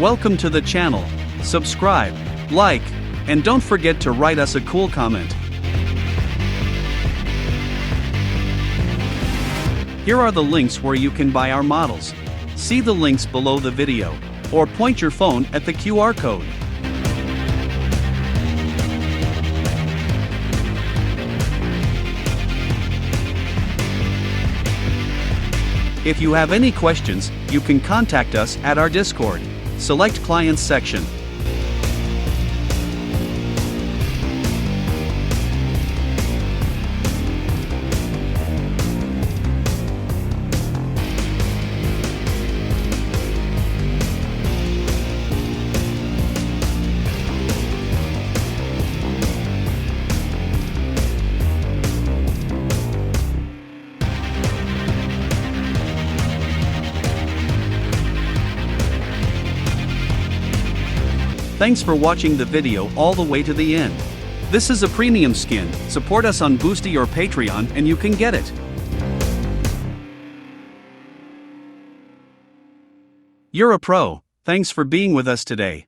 Welcome to the channel. Subscribe, like, and don't forget to write us a cool comment. Here are the links where you can buy our models. See the links below the video, or point your phone at the QR code. If you have any questions, you can contact us at our Discord. Select Clients section. Thanks for watching the video all the way to the end. This is a premium skin. Support us on Boosty or Patreon and you can get it. You're a pro. Thanks for being with us today.